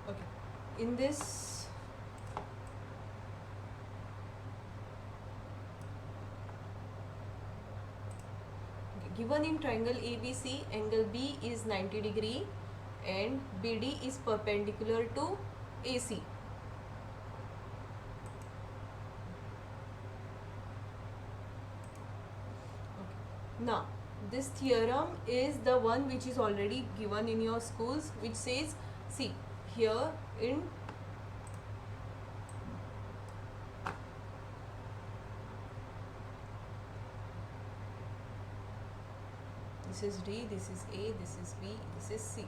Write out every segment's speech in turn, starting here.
Okay, in this given in triangle ABC, angle B is 90 degree and BD is perpendicular to AC. Okay. Now, this theorem is the one which is already given in your schools, which says, see, here in this is D, this is A, this is B, this is C.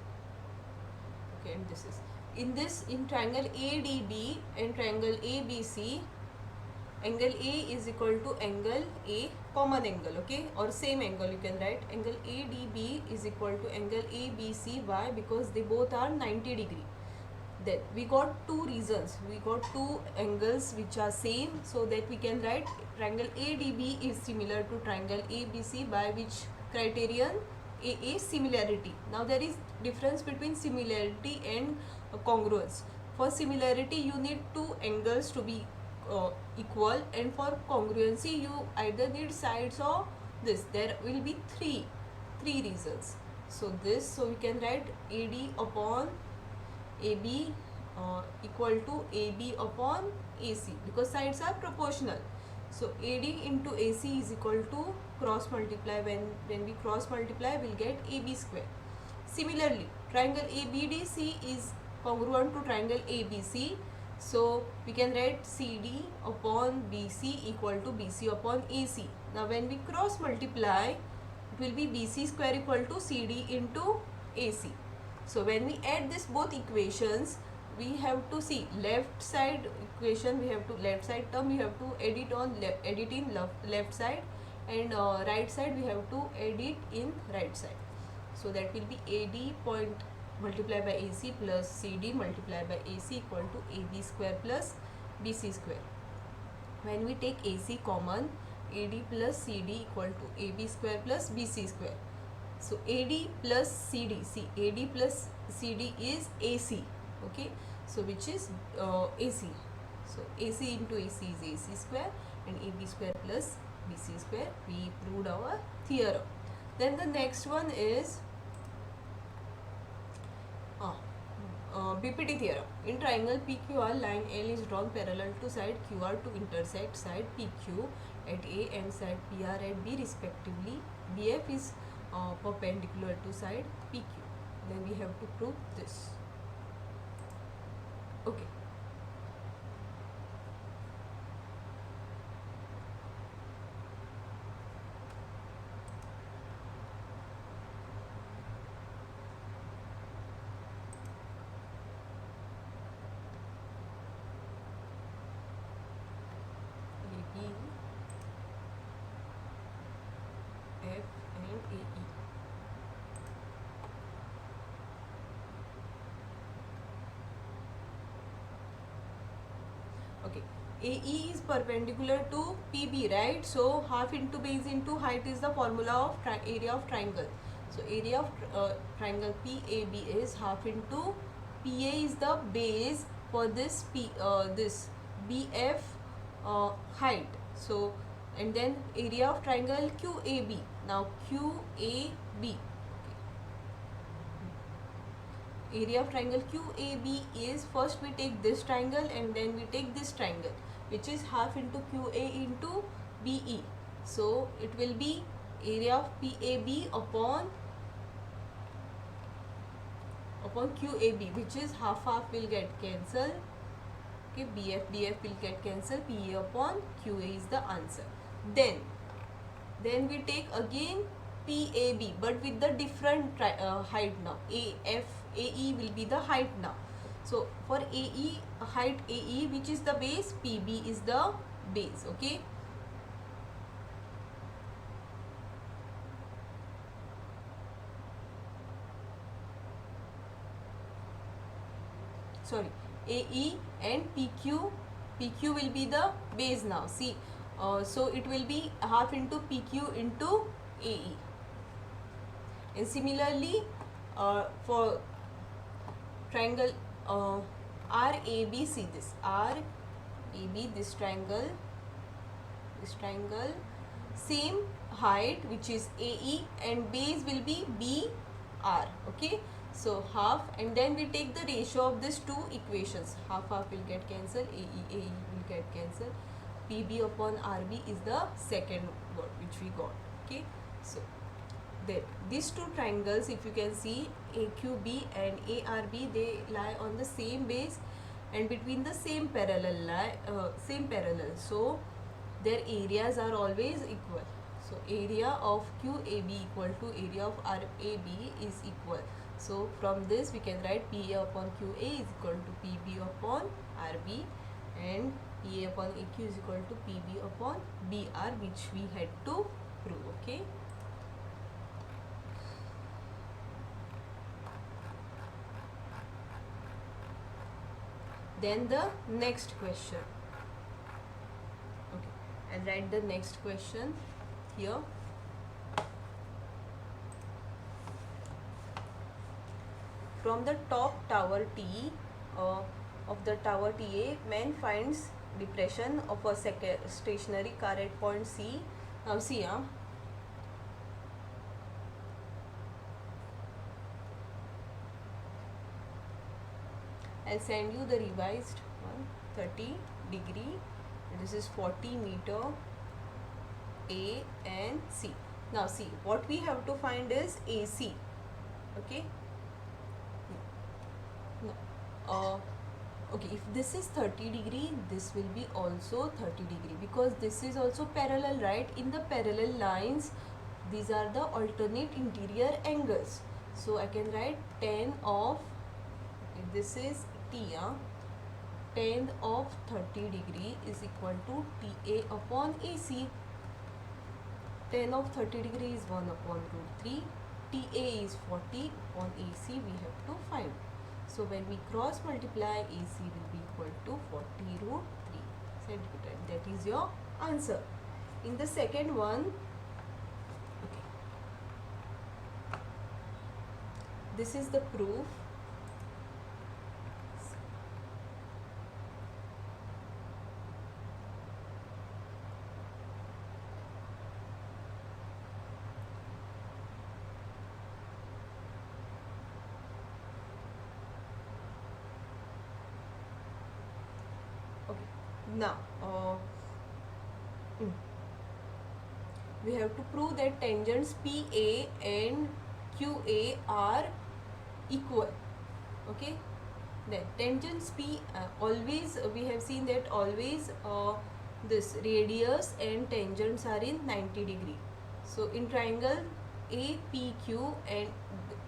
Okay, and this is in triangle ADB and triangle ABC, angle A is equal to angle A, common angle, okay, or same angle you can write. Angle ADB is equal to angle ABC. Why? Because they both are 90 degree. Then we got two reasons. We got two angles which are same, so that we can write triangle ADB is similar to triangle ABC by which criterion? A similarity. Now there is difference between similarity and congruence. For similarity you need two angles to be equal, and for congruency you either need sides or this. There will be three reasons. So we can write AD upon AB equal to AB upon AC, because sides are proportional. So AD into AC is equal to cross multiply. When we cross multiply, we'll get AB square. Similarly, triangle ABDC is congruent to triangle ABC. So we can write CD upon BC equal to BC upon AC. Now when we cross multiply, it will be BC square equal to CD into AC. So when we add this both equations, we have to see left side equation, we have to left side term we have to edit in left side, and right side we have to edit in right side. So that will be AD point multiplied by AC plus CD multiplied by AC equal to AB square plus BC square. When we take AC common, AD plus CD equal to AB square plus BC square. So AD plus CD, see, AD plus CD is AC, okay, so which is AC. So AC into AC is AC square, and AB square plus BC square. We proved our theorem. Then the next one is BPT theorem. In triangle PQR, line L is drawn parallel to side QR to intersect side PQ at A and side PR at B respectively. BF is perpendicular to side PQ. Then we have to prove this. Okay. AB, F and AE. Okay, AE is perpendicular to PB, right? So half into base into height is the formula of area of triangle. So area of triangle PAB is half into PA is the base for this this BF height. So and then area of triangle QAB. Now QAB. Area of triangle QAB is, first we take this triangle and then we take this triangle, which is half into QA into BE. So it will be area of PAB upon QAB, which is half will get cancelled. Okay, BF will get cancelled. PA upon QA is the answer. Then we take again PAB, but with the different height now. AE will be the height now. So for AE, height AE, which is the base, PB is the base. Okay. Sorry, AE and PQ will be the base now. See, so it will be half into PQ into AE. And similarly, for triangle RABC, this RAB, this triangle, same height, which is AE, and base will be BR. Okay, so half, and then we take the ratio of these two equations. Half will get cancelled, AE will get cancelled. PB upon RB is the second word which we got. Okay, so then these two triangles, if you can see, AQB and ARB, they lie on the same base and between the same parallel so their areas are always equal. So area of QAB equal to area of RAB is equal. So from this we can write PA upon QA is equal to PB upon RB, and PA upon AQ is equal to PB upon BR, which we had to prove. Okay. Then the next question. Okay, and write the next question here. From the top tower T of the tower TA, man finds depression of a stationary car at point C. Now see, I'll send you the revised one, 30 degree. This is 40 meter A and C. Now see, what we have to find is AC. Okay. No. Okay, if this is 30 degree, this will be also 30 degree, because this is also parallel, right? In the parallel lines, these are the alternate interior angles. So I can write tan of, okay, this is T, tan of 30 degree is equal to TA upon AC. Tan of 30 degree is 1 upon root 3. TA is 40 upon AC we have to find. So when we cross multiply, AC will be equal to 40 root 3 centimeter. That is your answer. In the second one, okay, this is the proof. Now, we have to prove that tangents PA and QA are equal. Okay, then tangents P, always we have seen that always this radius and tangents are in 90 degree. So in triangle APQ and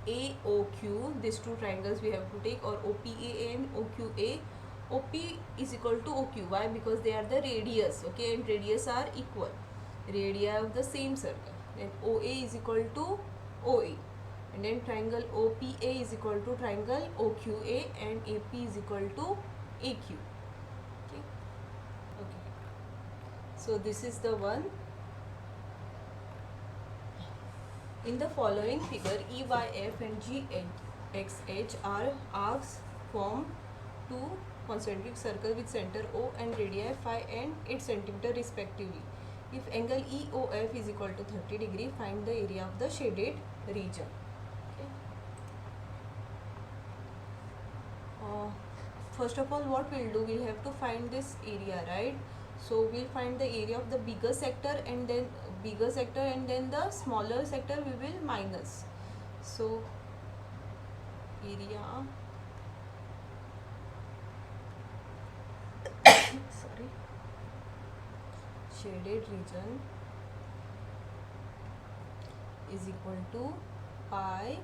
AOQ, these two triangles we have to take, or OPA and OQA. OP is equal to OQ. Why? Because they are the radius. Okay, and radius are equal, radii of the same circle. Then OA is equal to OA, and then triangle OPA is equal to triangle OQA, and AP is equal to AQ. Okay. Okay. So this is the one. In the following figure, EYF and GXH are arcs formed two concentric circle with center O and radii 5 and 8 cm respectively. If angle EOF is equal to 30 degree, find the area of the shaded region. Okay. First of all, what we'll do, we'll have to find this area, right? So we'll find the area of the bigger sector and then the smaller sector we will minus. So area sorry, shaded region is equal to pi,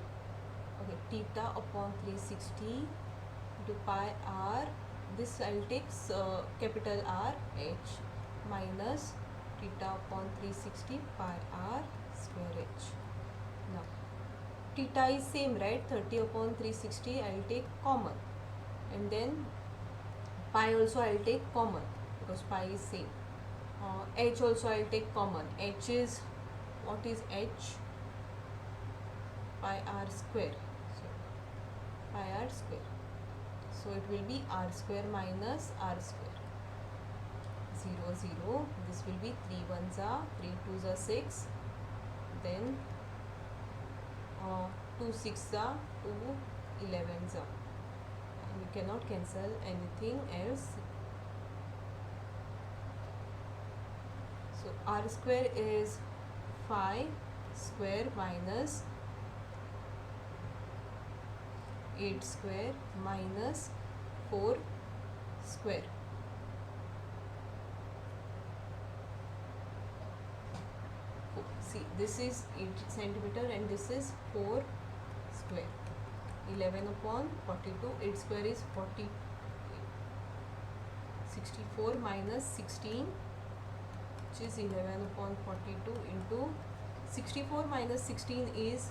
okay, theta upon 360 to pi r, this I'll take capital R H, minus theta upon 360 pi r square h. Now theta is same, right? 30 upon 360 I'll take common, and then pi also I'll take common because pi is same. H also I'll take common. H is, what is H? Pi r square. So pi r square. So it will be r square minus r square. 0, 0. This will be 3 ones are, 3 twos are 6. Then 2 6 are, 2 11s are. And you cannot cancel anything else. So r square is 5 square minus 8 square minus 4 square. See, this is 8 centimeter and this is 4 square. 11 upon 42. 8 square is 40. 64 minus 16, which is 11 upon 42 into 64 minus 16 is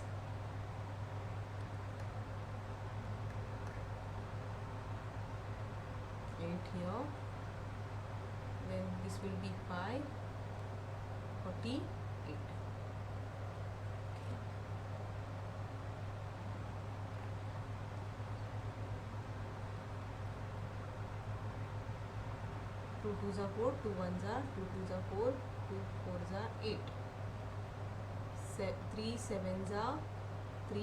8 here. Then this will be 5, 48. 2 2s are 4, 2 1s are, 2 2s are 4, 2 4s are 8. 3 7s are 3.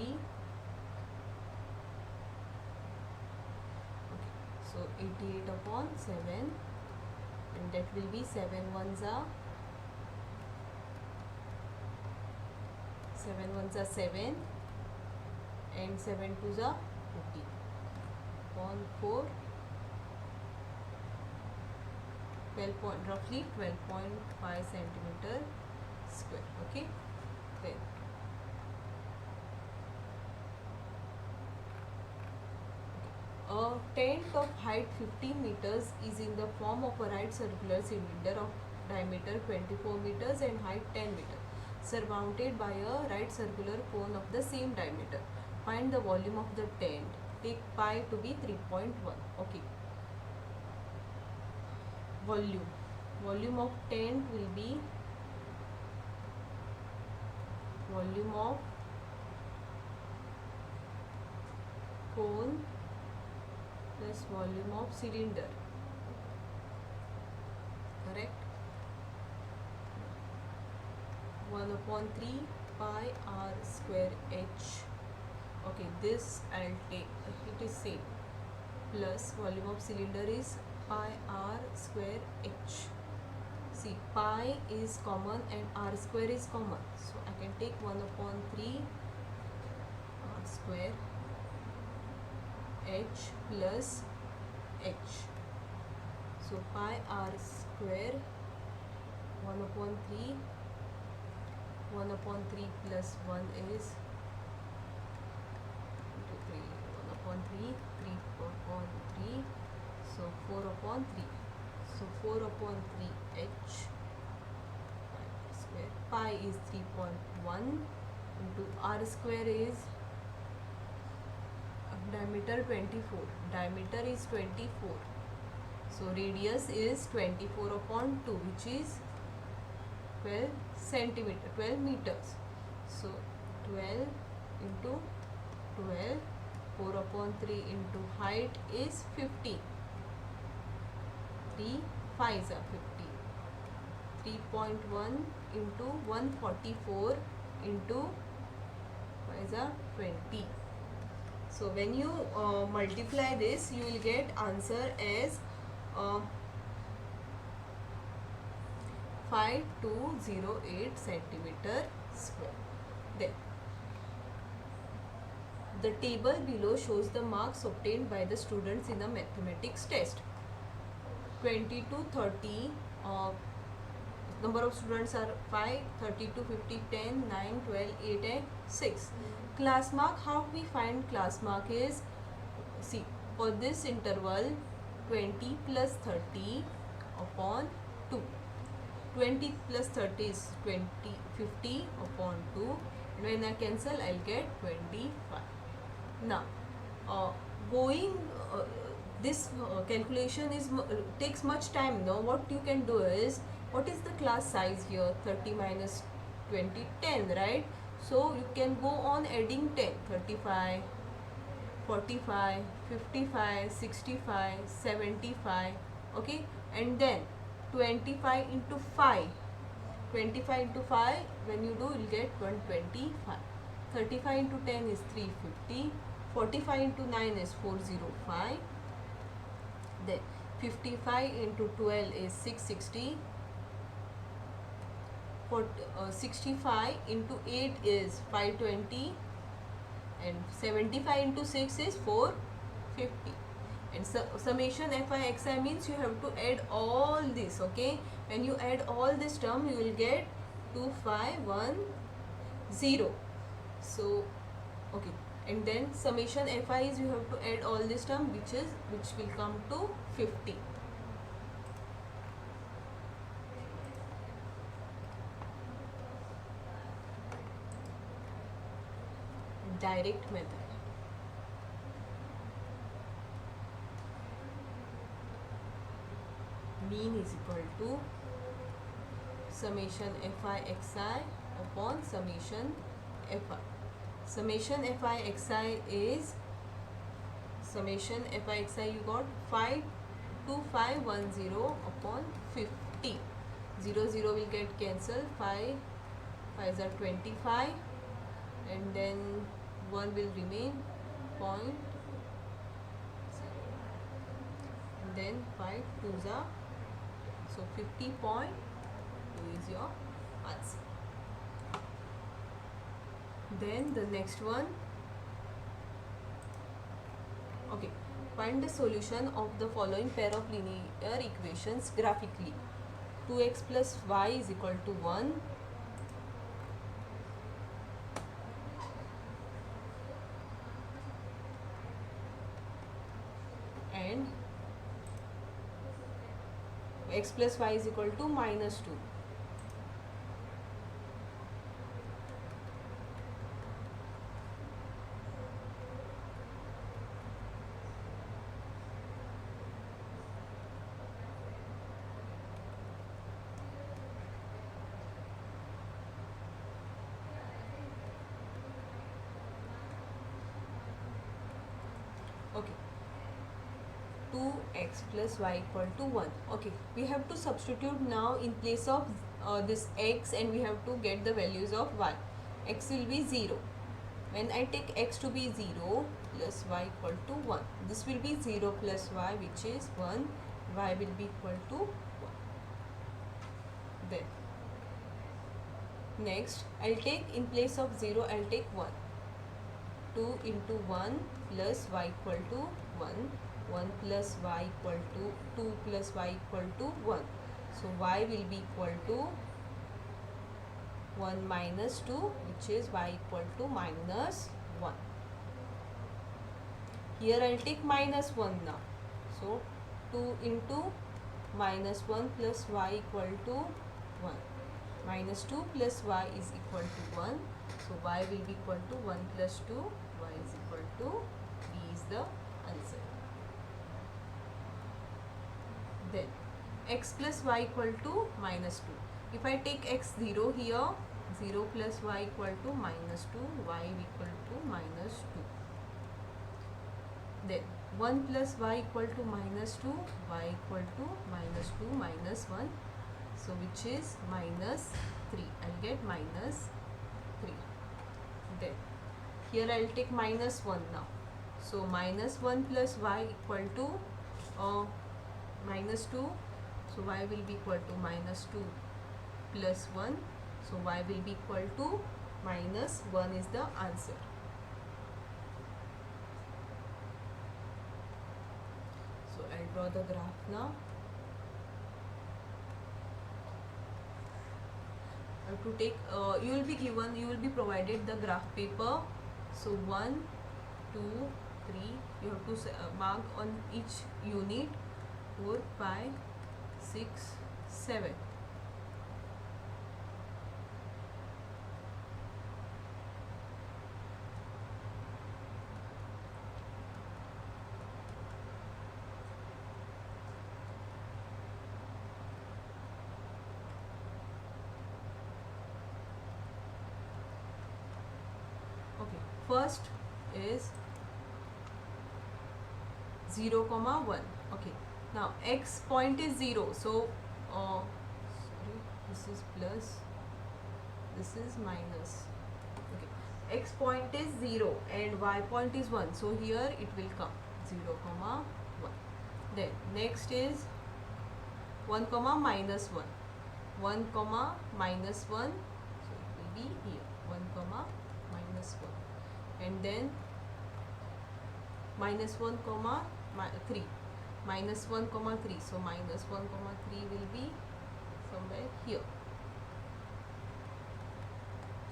Okay. So 88 upon 7, and that will be 7 1s are 7, and 7 2s are 50 upon 4. 12 roughly 12.5 centimeter square. Okay, then a tent of height 15 meters is in the form of a right circular cylinder of diameter 24 meters and height 10 meters, surmounted by a right circular cone of the same diameter. Find the volume of the tent. Take pi to be 3.1. Okay, volume of tent will be volume of cone plus volume of cylinder. Correct? 1 upon 3 pi r square h. Okay, this I'll take, it is same, plus volume of cylinder is pi r square h. See, pi is common and r square is common, so I can take 1 upon 3 r square h plus h. So pi r square 1 upon 3 plus 1 is 3, 1 upon 3, 3 upon 3, so 4 upon 3. So 4 upon 3 h square. Pi is 3.1 into r square is diameter 24. Diameter is 24. So radius is 24 upon 2, which is 12 centimeter, 12 meters. So 12 into 12, 4 upon 3 into height is 50. 3 5s are 50. 3.1 into 144 into 5s are 20. So when you multiply this, you will get answer as 5208 centimeter square. Then the table below shows the marks obtained by the students in a mathematics test. 20 to 30, number of students are 5, 30 to 50, 10, 9, 12, 8 and 6. Class mark, how we find class mark is, see, for this interval 20 plus 30 upon 2. 20 plus 30 is 50 upon 2, and when I cancel I'll get 25. Now going this calculation is takes much time. Now what you can do is, what is the class size here? 30 minus 20, 10, right? So you can go on adding 10, 35, 45, 55, 65, 75. Okay, and then 25 into 5. 25 into 5, when you do, you'll get 125. 35 into 10 is 350. 45 into 9 is 405. Then 55 into 12 is 660. 65 into 8 is 520. And 75 into 6 is 450. And summation fi xi means you have to add all this. Okay, when you add all this term, you will get 2510. So okay, and then summation fi is you have to add all this term, which will come to 50. Direct method. Mean is equal to summation fi xi upon summation fi. Summation fi xi is summation fi xi, you got 52510 upon 50. 0 0 will get cancelled. 5 5s are 25, and then 1 will remain, point, and then 5 2s are, so 50.2 is your answer. Then the next one. Okay, find the solution of the following pair of linear equations graphically. 2x plus y is equal to 1. And x plus y is equal to minus 2. Okay, 2x plus y equal to 1. Okay, we have to substitute now in place of this x, and we have to get the values of y. X will be 0. When I take x to be 0 plus y equal to 1, this will be 0 plus y, which is 1. Y will be equal to 1. Then next, I'll take in place of 0, I'll take 1. 2 into 1 plus y equal to 1. 1 plus y equal to 2 plus y equal to 1. So y will be equal to 1 minus 2, which is y equal to minus 1. Here I will take minus 1 now. So 2 into minus 1 plus y equal to 1. Minus 2 plus y is equal to 1. So y will be equal to 1 plus 2. Y is equal to B is the answer. Then x plus y equal to minus 2. If I take x 0 here, 0 plus y equal to minus 2, y equal to minus 2. Then 1 plus y equal to minus 2, y equal to minus 2 minus 1. So which is minus 3. I'll get minus 3. Then here I'll take minus 1 now. So minus 1 plus y equal to minus 2. So y will be equal to minus 2 plus 1. So y will be equal to minus 1 is the answer. So I'll draw the graph now. To take you will be provided the graph paper. So 1 2 3, you have to mark on each unit. 4 5 6 7. Okay, first is 0 comma 1. Okay, now x point is 0, so sorry, this is plus, this is minus. Okay, x point is 0 and y point is 1, so here it will come 0 comma 1. Then next is 1 comma minus 1, 1 comma minus 1, so it will be here 1 comma minus 1, and then minus 1 comma 3, minus 1 comma 3, so minus 1 comma 3 will be somewhere here.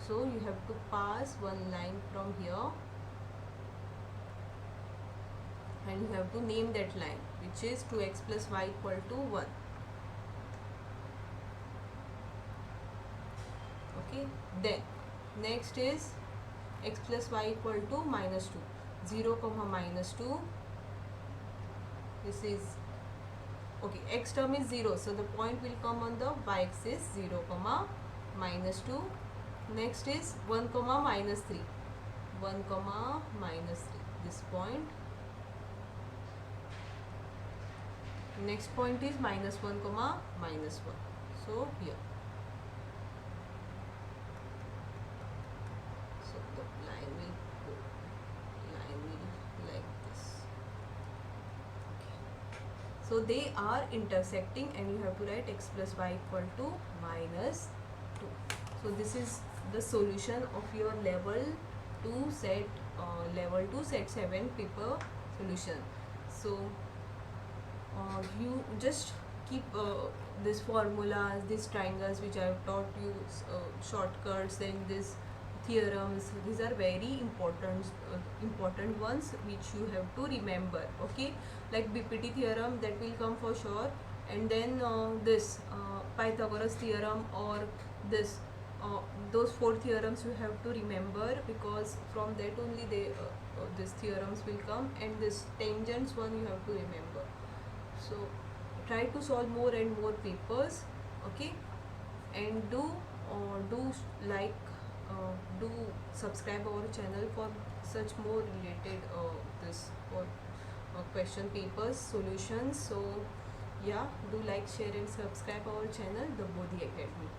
So you have to pass one line from here and you have to name that line, which is 2x plus y equal to 1. Okay, then next is x plus y equal to minus 2, 0 comma minus 2, this is okay, x term is 0, so the point will come on the y axis, 0 comma minus 2. Next is 1 comma minus 3, 1 comma minus 3, this point. Next point is minus 1 comma minus 1, so here. So the line will go, line will like this. Okay. So they are intersecting and you have to write x plus y equal to minus 2. So this is the solution of your level 2 set 7 paper solution. So you just keep these formulas, these triangles which I have taught you, shortcuts, and these theorems. These are very important ones which you have to remember. Okay, like BPT theorem, that will come for sure, and then this Pythagoras theorem, or this those 4 theorems you have to remember, because from that only these theorems will come, and this tangents one you have to remember. So try to solve more and more papers. Okay, and do like do subscribe our channel for such more related this for question papers solutions. So yeah, do like, share and subscribe our channel, the Bodhi Academy.